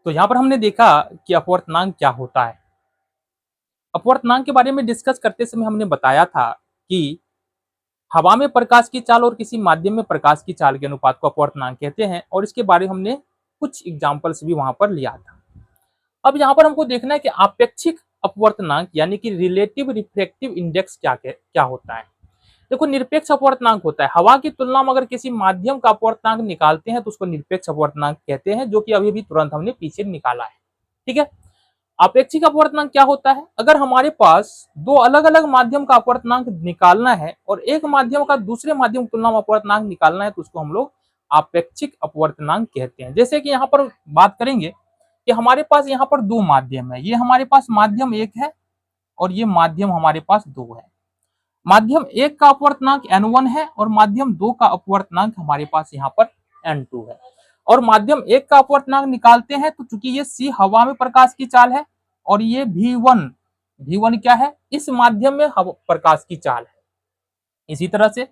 तो यहाँ पर हमने देखा कि अपवर्तनांक क्या होता है। अपवर्तनांक के बारे में डिस्कस करते समय हमने बताया था कि हवा में प्रकाश की चाल और किसी माध्यम में प्रकाश की चाल के अनुपात को अपवर्तनांक कहते हैं, और इसके बारे में हमने कुछ एग्जाम्पल्स भी वहां पर लिया था। अब यहाँ पर हमको देखना है कि आपेक्षिक अपवर्तनांक यानी कि रिलेटिव रिफ्रैक्टिव इंडेक्स क्या होता है। देखो, निरपेक्ष अपवर्तनांक होता है, हवा की तुलना में अगर किसी माध्यम का अपवर्तनांक निकालते हैं तो उसको निरपेक्ष अपवर्तनांक कहते हैं, जो कि अभी भी तुरंत हमने पीछे निकाला है। ठीक है। आपेक्षिक अपवर्तनांक क्या होता है? अगर हमारे पास दो अलग अलग माध्यम का अपवर्तनांक निकालना है और एक माध्यम का दूसरे माध्यम की तुलना में अपवर्तनांक निकालना है तो उसको हम लोग आपेक्षिक अपवर्तनांक कहते हैं। जैसे कि यहाँ पर बात करेंगे कि हमारे पास यहाँ पर दो माध्यम है, ये हमारे पास माध्यम एक है और ये माध्यम हमारे पास दो है। माध्यम एक का अपवर्तनांक n1 है और माध्यम दो का अपवर्तनांक हमारे पास यहाँ पर n2 है। और माध्यम एक का अपवर्तनांक निकालते हैं तो चूंकि ये c हवा में प्रकाश की चाल है और ये v1 क्या है? इस माध्यम में प्रकाश की चाल है। इसी तरह से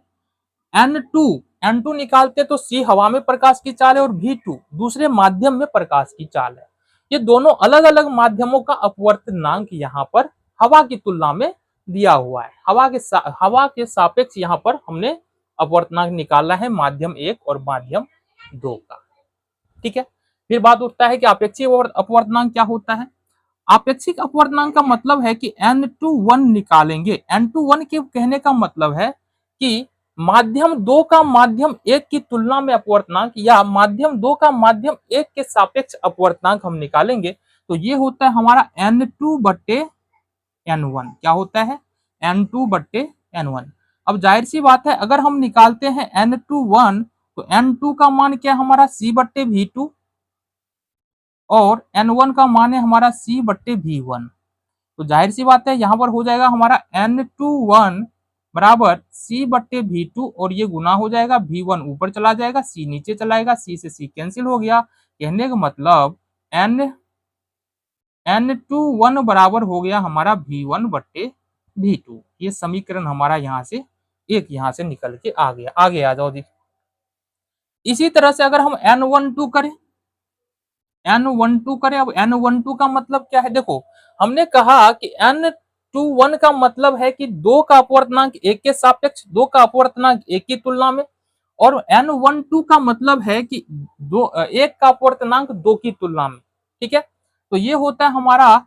n2 निकालते तो c हवा में प्रकाश की चाल है और v2 दूसरे माध्यम में प्रकाश की चाल है। ये दोनों अलग अलग माध्यमों का अपवर्तनांक यहाँ पर हवा की तुलना में दिया हुआ है। हवा के सापेक्ष यहाँ पर हमने अपवर्तनांक निकाला है माध्यम एक और माध्यम दो का। ठीक है। फिर बात उठता है कि आपेक्षिक अपवर्तनांक क्या होता है। आपेक्षिक अपवर्तनांक का मतलब है कि n21 निकालेंगे। n21 के कहने का मतलब है कि माध्यम दो का माध्यम एक की तुलना में अपवर्तनांक या माध्यम दो का माध्यम एक के सापेक्ष अपवर्तनांक हम निकालेंगे तो ये होता है हमारा n2 बट्टे n1। क्या होता है? n2 बट्टे n1। अब जाहिर सी बात है, अगर हम निकालते हैं n21 तो n2 का मान क्या हमारा c बट्टे v2 और n1 का मान है हमारा c बट्टे v1। तो जाहिर सी बात है यहाँ पर हो जाएगा हमारा n21 बराबर c बट्टे v2 और ये गुना हो जाएगा, v1 ऊपर चला जाएगा, c नीचे चलाएगा, c से c कैंसिल हो गया। कहने का मतलब n21 बराबर हो गया हमारा v1 बट्टे v2। ये समीकरण हमारा यहाँ से निकल के आ गया। आगे आ जाओ जी। इसी तरह से अगर हम n12 करें, अब n12 का मतलब क्या है? देखो, हमने कहा कि n21 का मतलब है कि दो का अपवर्तनांक एक के सापेक्ष, दो का अपवर्तनांक एक की तुलना में, और n12 का मतलब है कि एक का अपवर्तनांक दो की तुलना में। ठीक है। तो ये होता है हमारा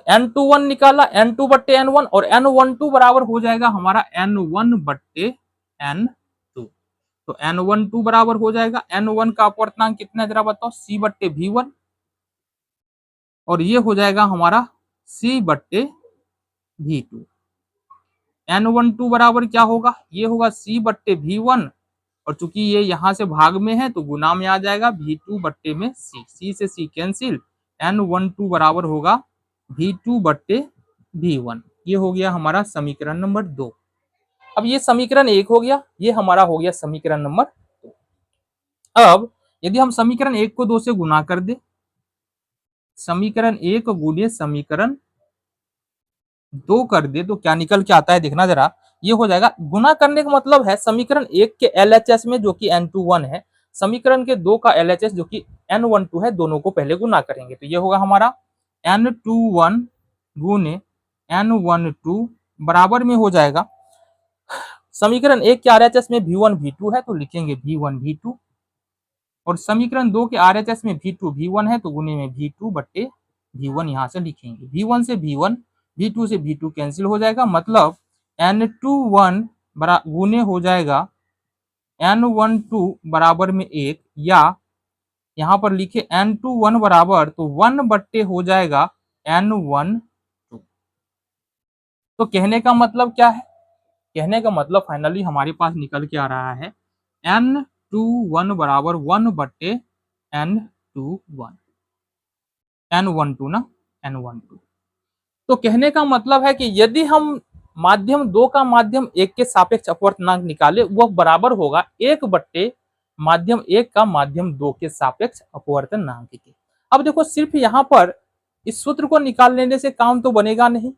n21 निकाला, n2 बट्टे n1 और n12 बराबर हो जाएगा हमारा n1 बट्टे n2। तो n12 बराबर हो जाएगा, n1 का अपवर्तनांक कितना जरा बताओ? c बट्टे v1 और ये हो जाएगा हमारा c बट्टे v2। n12 बराबर क्या होगा? ये होगा c बट्टे v1 और चूंकि ये यहाँ से भाग में है तो गुना में आ जाएगा, v2 बट्टे में c से c कैंसिल, n12 बराबर होगा v2 बट्टे v1। ये हो गया हमारा समीकरण नंबर 2। अब ये समीकरण 1 हो गया, ये हमारा हो गया समीकरण नंबर 2। अब यदि हम समीकरण 1 को 2 से गुना कर दे, समीकरण 1 गुने समीकरण 2 कर दे तो क्या निकल के आता है देखना जरा। ये हो जाएगा, गुना करने का मतलब है समीकरण 1 के LHS में जो कि n21 है, समीकरण के 2 का LHS जो कि n12 है, दोनों को पहले गुना करेंगे तो ये होगा हमारा n21 गुने n12 बराबर में हो जाएगा, समीकरण 1 के RHS में v1 v2 है तो लिखेंगे v1 v2 और समीकरण 2 के RHS में v2 v1 है तो गुने में v2 बट्टे v1 यहाँ से लिखेंगे। v1 से v1, v2 से v2 कैंसिल हो जाएगा, मतलब n21 गुने हो जाएगा n12 बराबर में 1, या यहाँ पर लिखे n21 बराबर तो 1 बट्टे हो जाएगा n12। तो कहने का मतलब क्या है? कहने का मतलब फाइनली हमारे पास निकल के आ रहा है n21 बराबर 1 बट्टे n12 ना n12। तो कहने का मतलब है कि यदि हम माध्यम दो का माध्यम एक के सापेक्ष अपवर्तनांक निकाले, वह बराबर होगा 1 बट्टे माध्यम एक का माध्यम दो के सापेक्ष अपवर्तनांक के। अब देखो, सिर्फ यहाँ पर इस सूत्र को निकाल लेने से काम तो बनेगा नहीं,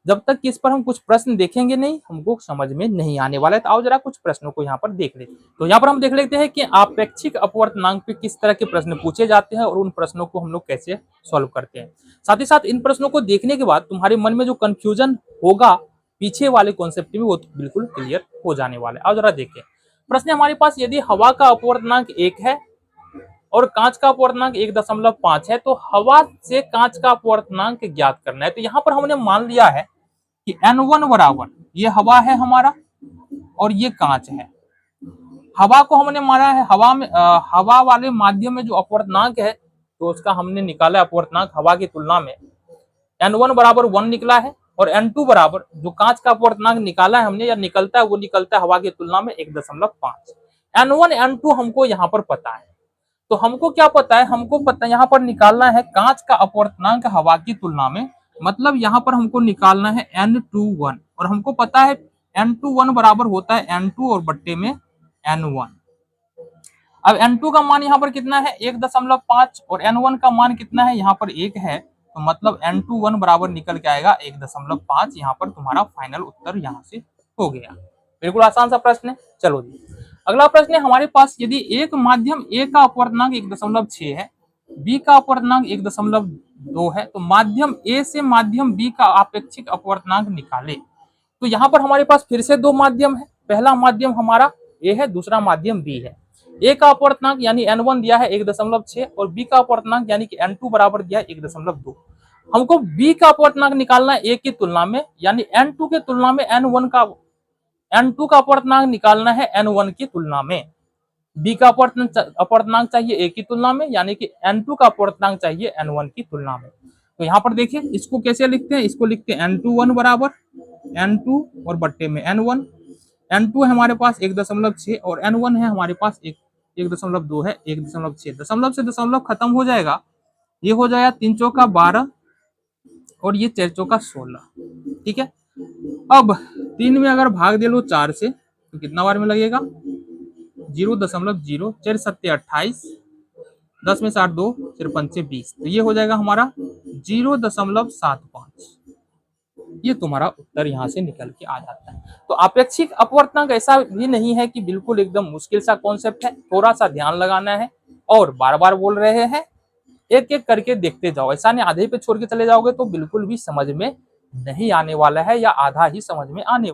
जब तक कि इस पर हम कुछ प्रश्न देखेंगे नहीं, हमको समझ में नहीं आने वाला है। तो आओ जरा कुछ प्रश्नों को यहाँ पर देख लेते हैं। तो यहाँ पर हम देख लेते हैं कि आपेक्षिक अपवर्तनांक पे किस तरह के प्रश्न पूछे जाते हैं और उन प्रश्नों को हम लोग कैसे सॉल्व करते हैं। साथ ही साथ इन प्रश्नों को देखने के बाद तुम्हारे मन में जो कंफ्यूजन होगा पीछे वाले कॉन्सेप्ट में, वो तो बिल्कुल क्लियर हो जाने वाला है। आओ जरा देखें प्रश्न हमारे पास, यदि हवा का अपवर्तनांक 1 है और कांच का अपवर्तनांक 1.5 है, तो हवा से कांच का अपवर्तनांक ज्ञात करना है। तो यहाँ पर हमने मान लिया है कि N1 बराबर, ये हवा है हमारा और ये कांच है। हवा को हमने माना है, हवा वाले माध्यम में जो अपवर्तनांक है तो उसका हमने निकाला अपवर्तनांक हवा की तुलना में। N1 बराबर 1 निकला है और N2 बराबर जो कांच का अपवर्तनांक निकाला है हमने या निकलता है, वो निकलता है हवा की तुलना में 1.5। N1 N2 हमको यहाँ पर पता है। तो हमको क्या पता है, हमको पता है यहाँ पर निकालना है कांच का अपवर्तनांक हवा की तुलना में, मतलब यहाँ पर हमको निकालना है N21 और हमको पता है N21 बराबर होता है N2 और बट्टे में N1। अब N2 का मान यहाँ पर कितना है 1.5 और N1 का मान कितना है यहाँ पर 1 है, तो मतलब N21 बराबर निकल के आएगा 1.5। यहाँ पर तुम्हारा फाइनल उत्तर यहाँ से हो गया। बिल्कुल आसान सा प्रश्न है। चलो जी अगला प्रश्न है हमारे पास, यदि एक माध्यम A का अपवर्तनांक 1.6 है, B का अपवर्तनांक 1.2 है, तो माध्यम A से माध्यम B का आपेक्षिक अपवर्तनांक निकाले। तो यहाँ पर हमारे पास फिर से दो माध्यम है, पहला माध्यम हमारा A है, दूसरा माध्यम B है। A का अपवर्तनांक यानी N1 दिया है 1.6 और B का अपवर्तनांक यानी कि N2 बराबर दिया है 1.2। हमको B का अपवर्तनांक निकालना है A की तुलना में, यानी N2 के तुलना में N2 का अपवर्तनांक निकालना है N1 की तुलना में। B का अपवर्तनांक चाहिए A की तुलना में, यानी कि N2 का अपवर्तनांक चाहिए N1 की तुलना में। तो यहाँ पर देखिए इसको कैसे लिखते हैं, इसको लिखते हैं N21 बराबर N2 और बट्टे में N1। N2 है हमारे पास 1.6 और N1 है हमारे पास 1.2 है 1.6। दशमलव से दशमलव खत्म हो जाएगा, ये हो जाएगा 3 चौका 12 और ये 4 चौका 16। ठीक है, अब 3 में अगर भाग दे लो 4 से तो कितना बार में लगेगा 0.0, 4 सत्ते 28, 10 में 7 2, 4 पंचे 20, तो ये हो जाएगा हमारा 0.75। ये तुम्हारा उत्तर यहाँ से निकल के आ जाता है। तो आपेक्षिक अपवर्तनांक ऐसा भी नहीं है कि बिल्कुल एकदम मुश्किल सा कॉन्सेप्ट है, थोड़ा सा ध्यान लगाना है और बार बार बोल रहे हैं, एक एक करके देखते जाओ। ऐसा नहीं आधे पे छोड़ के चले जाओगे तो बिल्कुल भी समझ में नहीं आने वाला है या आधा ही समझ में आने